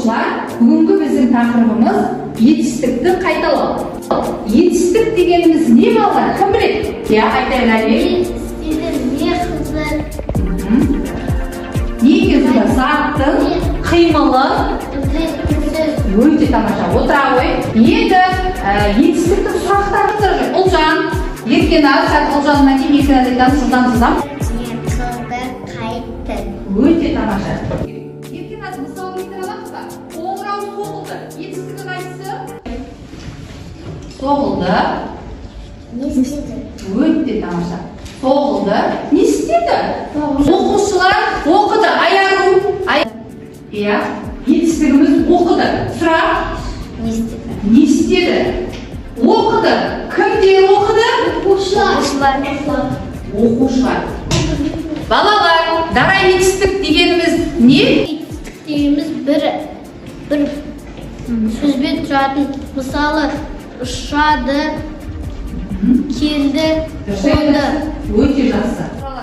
Оқушылар, бүгінгі біздің тақырыбымыз етістікті қайталау. Етістік дегеніміз не балалар? Кім біледі? Я айтайын әлі. Не қызы? Заттың қимылы. Өте тамаша. Отыра ғой. Енді етістіктің сұрақтары тұр. Ұлжан, Еркенар, Ұлжаннан кейін Еркенардан жылдам. Өте тамаша. Еркенар, мысал келтіре аламыз ба? Қоңырау соғылды. Етістігі қайсысы? Соғылды. Не істеді? Өте тамаша. Соғылды. Не істеді? Оқушылар оқыды. Аяру. Иә. Етістігіміз оқыды. Сұрақ. Не істеді? Не істеді? Оқыды. Кімдер оқыды? Оқушылар. Балалар, дара етістік дегеніміз не? Етістік дегеніміз бір сөзбен тұратын. Мысалы, ұшады, келді, қонды. Өте жақсы. Мысалы,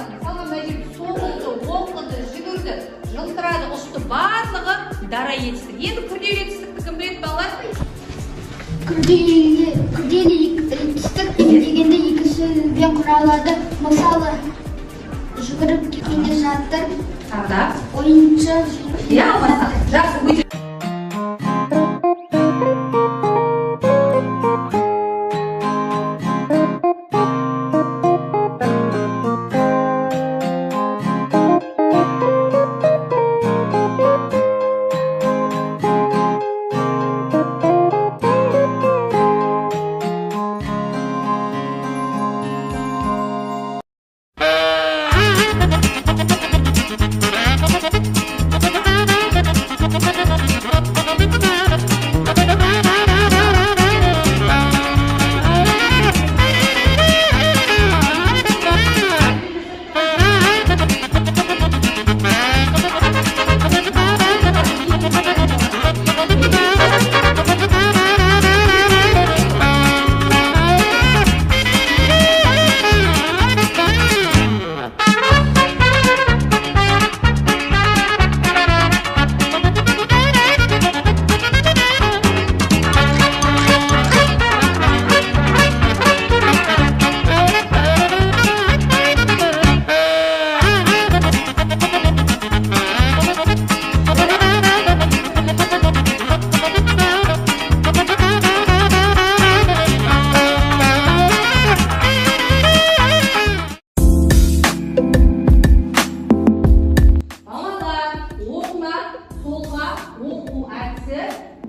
соғылды, оқыды, жүгірді, жылтырады, ұшты, барлығы дара етістік. Енді күрделі етістікті кім біледі балалар? Күрделі етістік дегенде екі сөзден құралады. Мысалы, жүгіріп келгенде жатыр, ойыншы. Иә, жақсы, өте.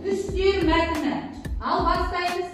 Түстер мәтіні. Ал бастаймыз.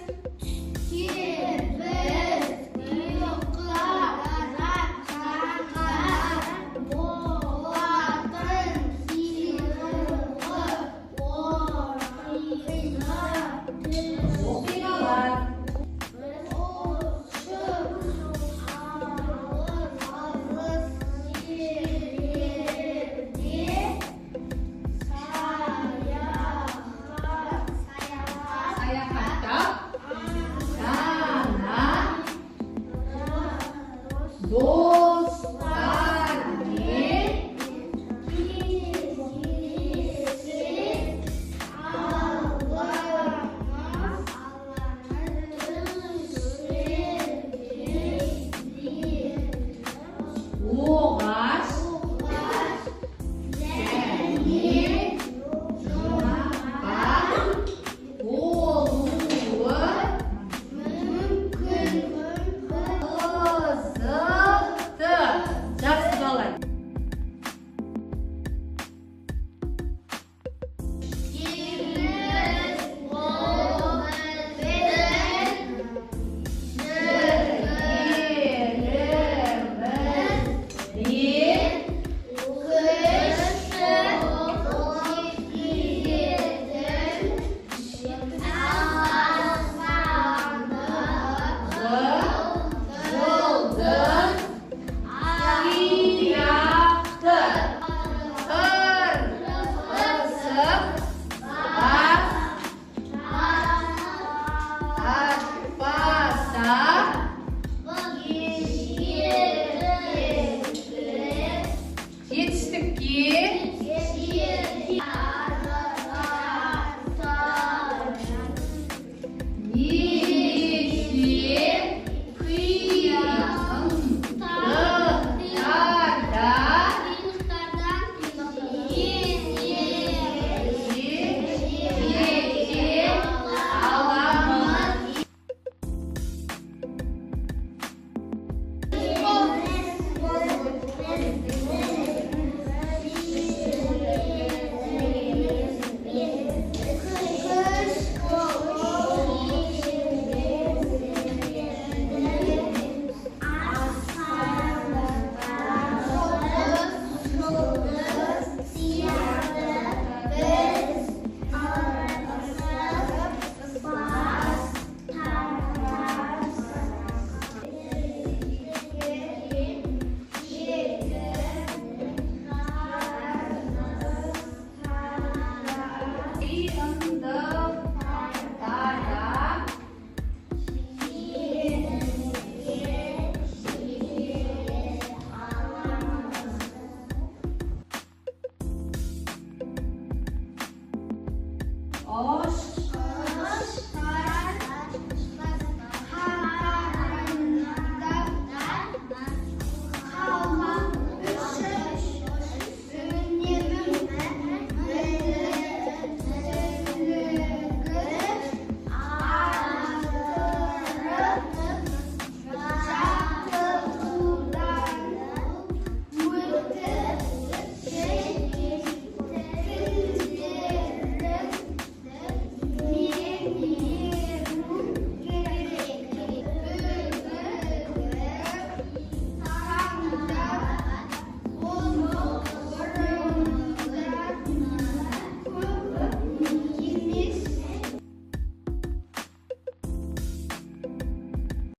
Аш